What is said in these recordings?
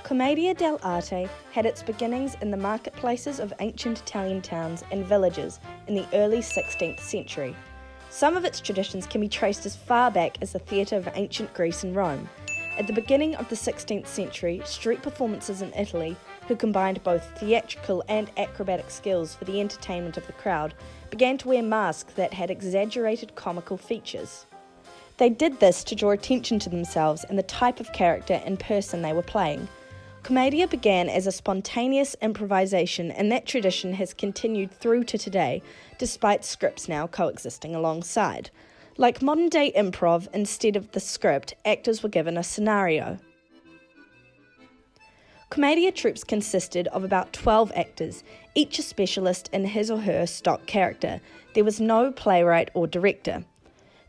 Commedia dell'arte had its beginnings in the marketplaces of ancient Italian towns and villages in the early 16th century. Some of its traditions can be traced as far back as the theatre of ancient Greece and Rome. At the beginning of the 16th century, street performances in Italy, who combined both theatrical and acrobatic skills for the entertainment of the crowd, began to wear masks that had exaggerated comical features. They did this to draw attention to themselves and the type of character and person they were playing. Commedia began as a spontaneous improvisation, and that tradition has continued through to today, despite scripts now coexisting alongside. Like modern-day improv, instead of the script, actors were given a scenario. Commedia troupes consisted of about 12 actors, each a specialist in his or her stock character. There was no playwright or director.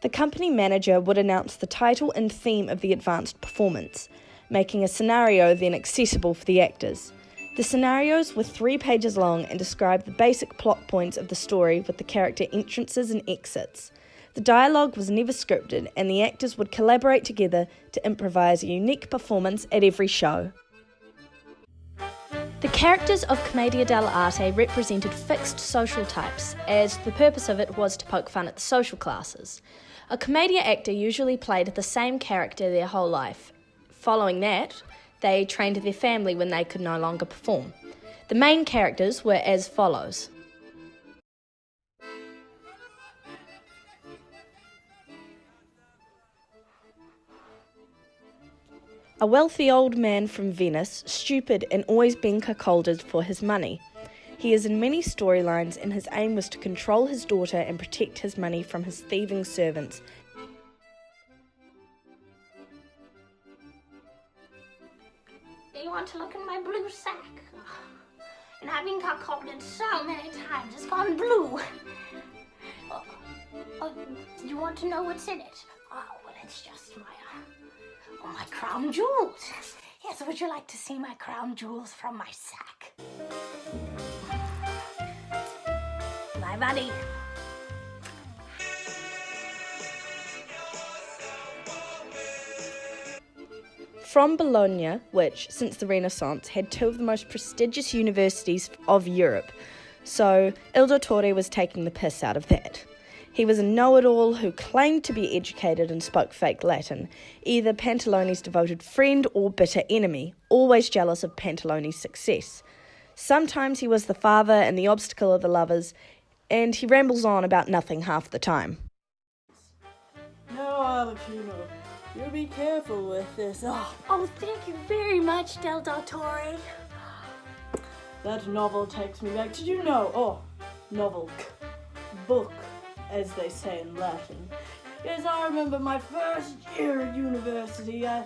The company manager would announce the title and theme of the advanced performance, making a scenario then accessible for the actors. The scenarios were 3 pages long and described the basic plot points of the story with the character entrances and exits. The dialogue was never scripted, and the actors would collaborate together to improvise a unique performance at every show. The characters of Commedia dell'arte represented fixed social types, as the purpose of it was to poke fun at the social classes. A commedia actor usually played the same character their whole life. Following that, they trained their family when they could no longer perform. The main characters were as follows. A wealthy old man from Venice, stupid and always being cuckolded for his money. He is in many storylines, and his aim was to control his daughter and protect his money from his thieving servants. Do you want to look in my blue sack? And I've been cuckolded so many times, it's gone blue. You want to know what's in it? Oh, well, it's just my crown jewels. Yes, would you like to see my crown jewels from my sack? My buddy. From Bologna, which, since the Renaissance, had 2 of the most prestigious universities of Europe, so Il Dottore was taking the piss out of that. He was a know-it-all who claimed to be educated and spoke fake Latin, either Pantalone's devoted friend or bitter enemy, always jealous of Pantalone's success. Sometimes he was the father and the obstacle of the lovers, and he rambles on about nothing half the time. No, Alekino, you be careful with this. Oh, thank you very much, Del Dottore. That novel takes me back. Did you know? Novel. Book, as they say in Latin. Yes, I remember my first year at university. I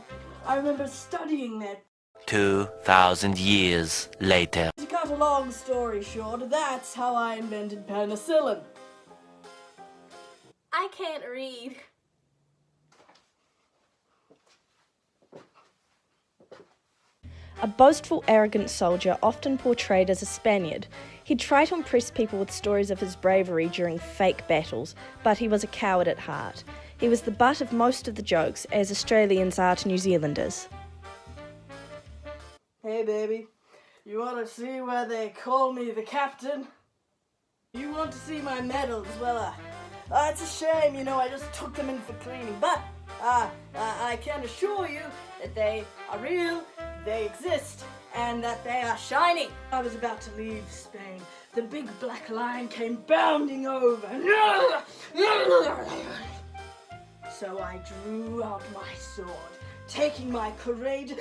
remember studying that. 2,000 years later. To cut a long story short, that's how I invented penicillin. I can't read. A boastful, arrogant soldier, often portrayed as a Spaniard. He'd try to impress people with stories of his bravery during fake battles, but he was a coward at heart. He was the butt of most of the jokes, as Australians are to New Zealanders. Hey baby, you want to see where they call me the captain? You want to see my medals? Well, it's a shame, I just took them in for cleaning, but I can assure you that they are real, they exist, and that they are shiny. I was about to leave Spain. The big black lion came bounding over. So I drew out my sword, taking my courageous...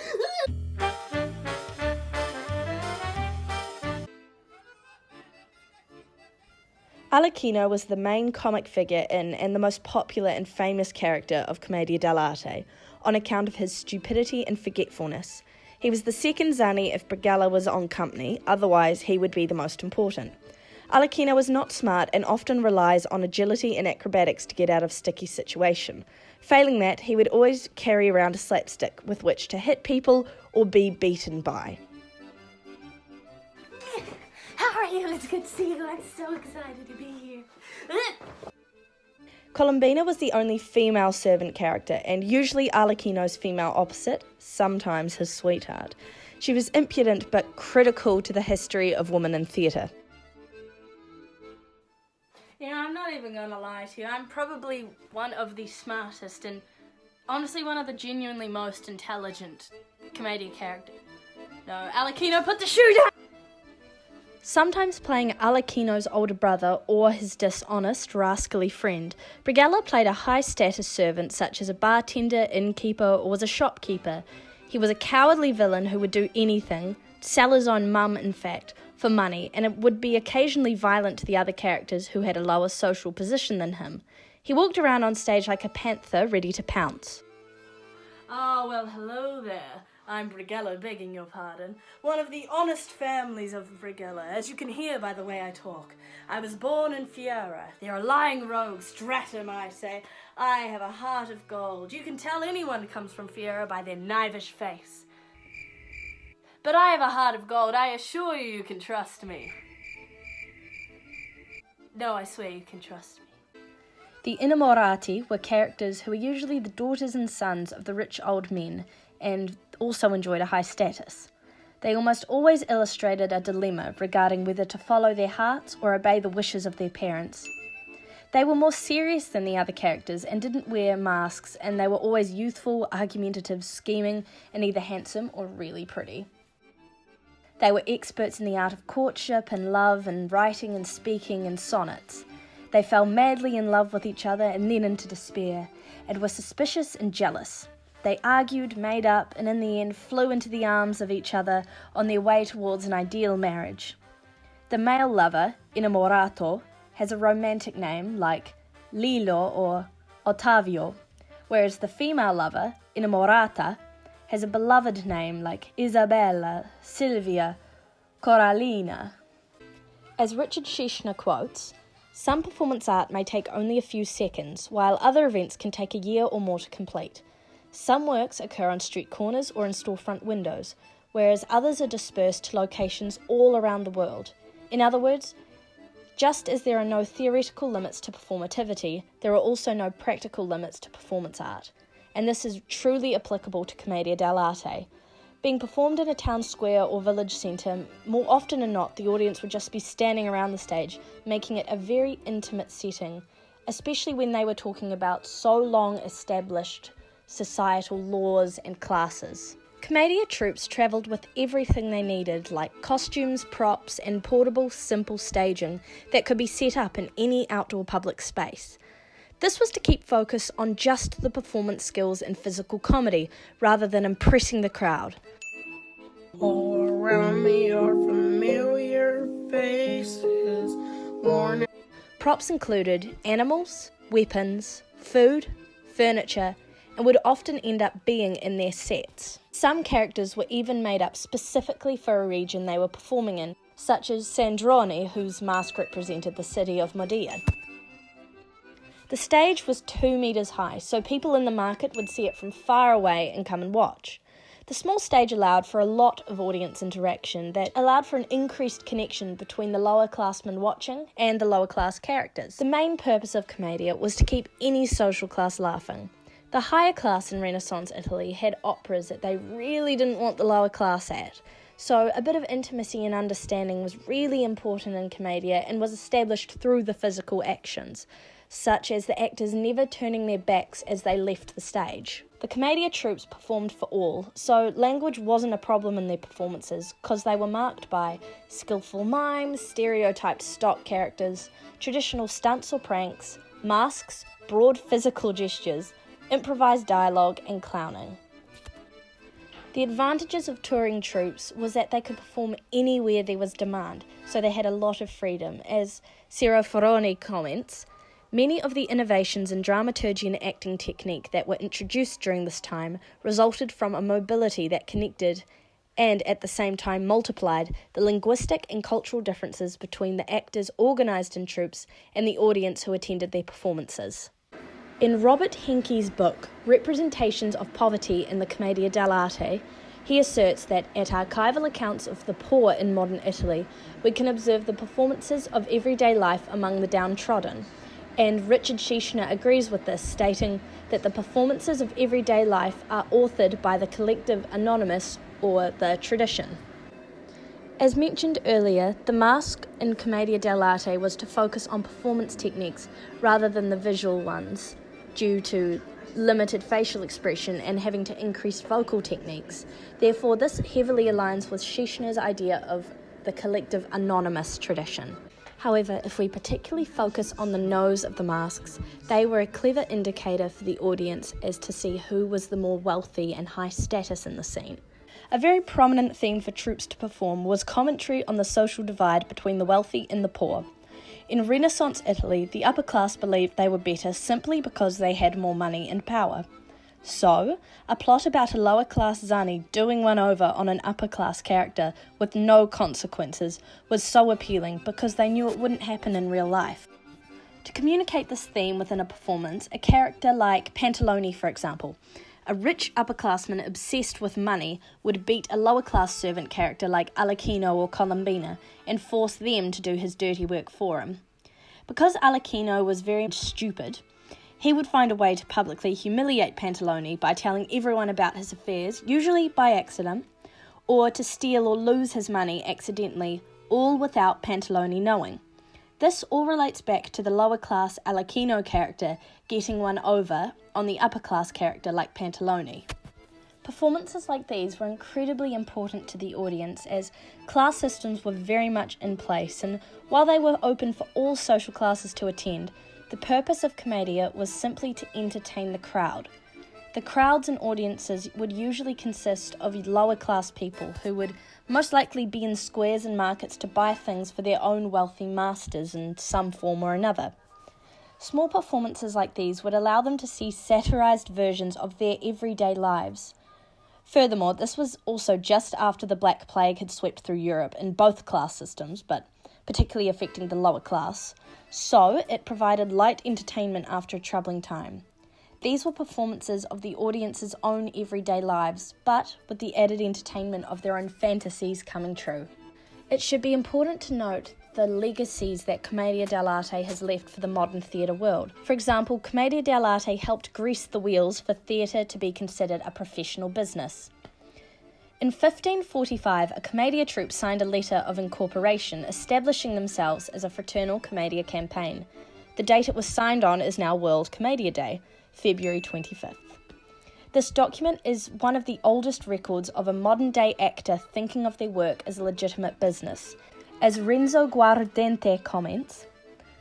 Alekino was the main comic figure in and the most popular and famous character of Commedia dell'arte, on account of his stupidity and forgetfulness. He was the second Zani if Brigalla was on company, otherwise he would be the most important. Alekino was not smart and often relies on agility and acrobatics to get out of sticky situation. Failing that, he would always carry around a slapstick with which to hit people or be beaten by. How are you? It's good to see you. I'm so excited to be here. Colombina was the only female servant character, and usually Alekino's female opposite, sometimes his sweetheart. She was impudent but critical to the history of women in theatre. I'm not even going to lie to you. I'm probably one of the smartest and honestly one of the genuinely most intelligent commedia characters. No, Alekino, put the shoe down! Sometimes playing Alekino's older brother or his dishonest, rascally friend, Brighella played a high-status servant such as a bartender, innkeeper, or was a shopkeeper. He was a cowardly villain who would do anything, sell his own mum in fact, for money, and it would be occasionally violent to the other characters who had a lower social position than him. He walked around on stage like a panther ready to pounce. Ah, well, hello there. I'm Brighella, begging your pardon. One of the honest families of Brighella, as you can hear by the way I talk. I was born in Fiera. They're a lying rogue, stratum, I say. I have a heart of gold. You can tell anyone comes from Fiera by their knivish face. But I have a heart of gold. I assure you, you can trust me. No, I swear you can trust me. The Innamorati were characters who were usually the daughters and sons of the rich old men, and also enjoyed a high status. They almost always illustrated a dilemma regarding whether to follow their hearts or obey the wishes of their parents. They were more serious than the other characters and didn't wear masks, and they were always youthful, argumentative, scheming, and either handsome or really pretty. They were experts in the art of courtship and love and writing and speaking and sonnets. They fell madly in love with each other and then into despair, and were suspicious and jealous. They argued, made up, and in the end flew into the arms of each other on their way towards an ideal marriage. The male lover, innamorato, has a romantic name like Lilo or Ottavio, whereas the female lover, innamorata, has a beloved name like Isabella, Silvia, Coralina. As Richard Schechner quotes, some performance art may take only a few seconds, while other events can take a year or more to complete. Some works occur on street corners or in storefront windows, whereas others are dispersed to locations all around the world. In other words, just as there are no theoretical limits to performativity, there are also no practical limits to performance art. And this is truly applicable to Commedia dell'arte. Being performed in a town square or village centre, more often than not, the audience would just be standing around the stage, making it a very intimate setting, especially when they were talking about so long established societal laws and classes. Commedia troupes travelled with everything they needed, like costumes, props, and portable, simple staging that could be set up in any outdoor public space. This was to keep focus on just the performance skills in physical comedy, rather than impressing the crowd. All around me are familiar faces, worn. Props included animals, weapons, food, furniture, and would often end up being in their sets. Some characters were even made up specifically for a region they were performing in, such as Sandrone, whose mask represented the city of Modena. The stage was 2 metres high, so people in the market would see it from far away and come and watch. The small stage allowed for a lot of audience interaction that allowed for an increased connection between the lower classmen watching and the lower class characters. The main purpose of Commedia was to keep any social class laughing. The higher class in Renaissance Italy had operas that they really didn't want the lower class at, so a bit of intimacy and understanding was really important in Commedia and was established through the physical actions, such as the actors never turning their backs as they left the stage. The Commedia troupes performed for all, so language wasn't a problem in their performances because they were marked by skillful mime, stereotyped stock characters, traditional stunts or pranks, masks, broad physical gestures, improvised dialogue and clowning. The advantages of touring troupes was that they could perform anywhere there was demand, so they had a lot of freedom. As Ciro Foroni comments, many of the innovations in dramaturgy and acting technique that were introduced during this time resulted from a mobility that connected and at the same time multiplied the linguistic and cultural differences between the actors organised in troupes and the audience who attended their performances. In Robert Henke's book, Representations of Poverty in the Commedia dell'arte, he asserts that at archival accounts of the poor in modern Italy, we can observe the performances of everyday life among the downtrodden. And Richard Schechner agrees with this, stating that the performances of everyday life are authored by the collective anonymous or the tradition. As mentioned earlier, the mask in Commedia dell'arte was to focus on performance techniques rather than the visual ones, due to limited facial expression and having to increase vocal techniques. Therefore, this heavily aligns with Schischner's idea of the collective anonymous tradition. However, if we particularly focus on the nose of the masks, they were a clever indicator for the audience as to see who was the more wealthy and high status in the scene. A very prominent theme for troupes to perform was commentary on the social divide between the wealthy and the poor. In Renaissance Italy, the upper class believed they were better simply because they had more money and power. So, a plot about a lower class Zani doing one over on an upper class character with no consequences was so appealing because they knew it wouldn't happen in real life. To communicate this theme within a performance, a character like Pantalone, for example, a rich upperclassman obsessed with money would beat a lower-class servant character like Alecchino or Colombina and force them to do his dirty work for him. Because Alecchino was very stupid, he would find a way to publicly humiliate Pantalone by telling everyone about his affairs, usually by accident, or to steal or lose his money accidentally, all without Pantalone knowing. This all relates back to the lower-class Alecchino character getting one over on the upper-class character like Pantalone. Performances like these were incredibly important to the audience as class systems were very much in place, and while they were open for all social classes to attend, the purpose of Commedia was simply to entertain the crowd. The crowds and audiences would usually consist of lower-class people who would most likely be in squares and markets to buy things for their own wealthy masters in some form or another. Small performances like these would allow them to see satirized versions of their everyday lives. Furthermore, this was also just after the Black Plague had swept through Europe in both class systems, but particularly affecting the lower class, so it provided light entertainment after a troubling time. These were performances of the audience's own everyday lives, but with the added entertainment of their own fantasies coming true. It should be important to note the legacies that Commedia dell'arte has left for the modern theatre world. For example, Commedia dell'arte helped grease the wheels for theatre to be considered a professional business. In 1545, a Commedia troupe signed a letter of incorporation establishing themselves as a fraternal Commedia campaign. The date it was signed on is now World Commedia Day, February 25th. This document is one of the oldest records of a modern-day actor thinking of their work as a legitimate business. As Renzo Guardente comments,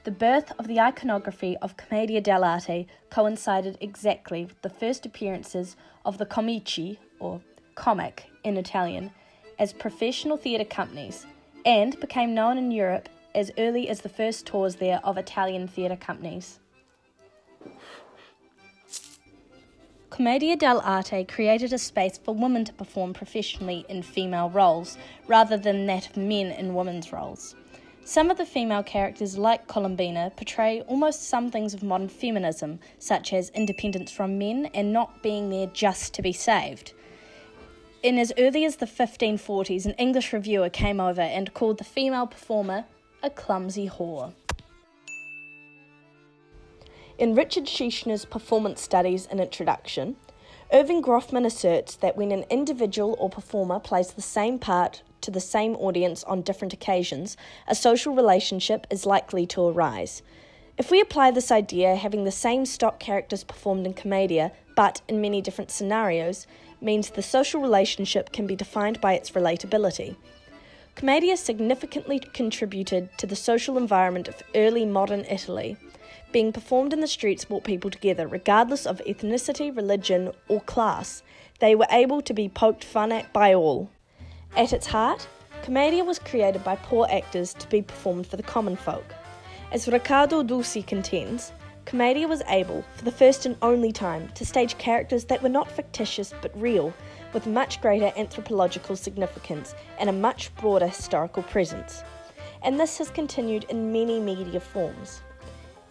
the birth of the iconography of Commedia dell'arte coincided exactly with the first appearances of the comici, or comic in Italian, as professional theatre companies, and became known in Europe as early as the first tours there of Italian theatre companies. Commedia dell'arte created a space for women to perform professionally in female roles, rather than that of men in women's roles. Some of the female characters, like Colombina, portray almost some things of modern feminism, such as independence from men and not being there just to be saved. In as early as the 1540s, an English reviewer came over and called the female performer a clumsy whore. In Richard Schischner's Performance Studies and Introduction, Irving Groffman asserts that when an individual or performer plays the same part to the same audience on different occasions, a social relationship is likely to arise. If we apply this idea, having the same stock characters performed in Commedia, but in many different scenarios, means the social relationship can be defined by its relatability. Commedia significantly contributed to the social environment of early modern Italy. Being performed in the streets brought people together, regardless of ethnicity, religion, or class. They were able to be poked fun at by all. At its heart, Commedia was created by poor actors to be performed for the common folk. As Riccardo Dulci contends, Commedia was able, for the first and only time, to stage characters that were not fictitious but real, with much greater anthropological significance and a much broader historical presence. And this has continued in many media forms.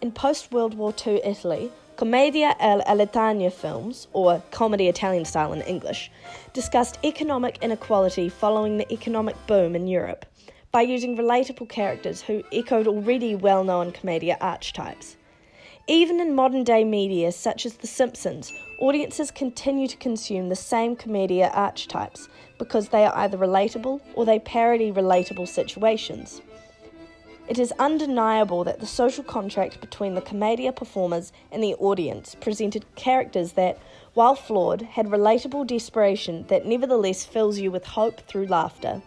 In post-World War II Italy, Commedia all'Italiana films, or comedy Italian style in English, discussed economic inequality following the economic boom in Europe, by using relatable characters who echoed already well-known Commedia archetypes. Even in modern-day media such as The Simpsons, audiences continue to consume the same commedia archetypes because they are either relatable or they parody relatable situations. It is undeniable that the social contract between the commedia performers and the audience presented characters that, while flawed, had relatable desperation that nevertheless fills you with hope through laughter.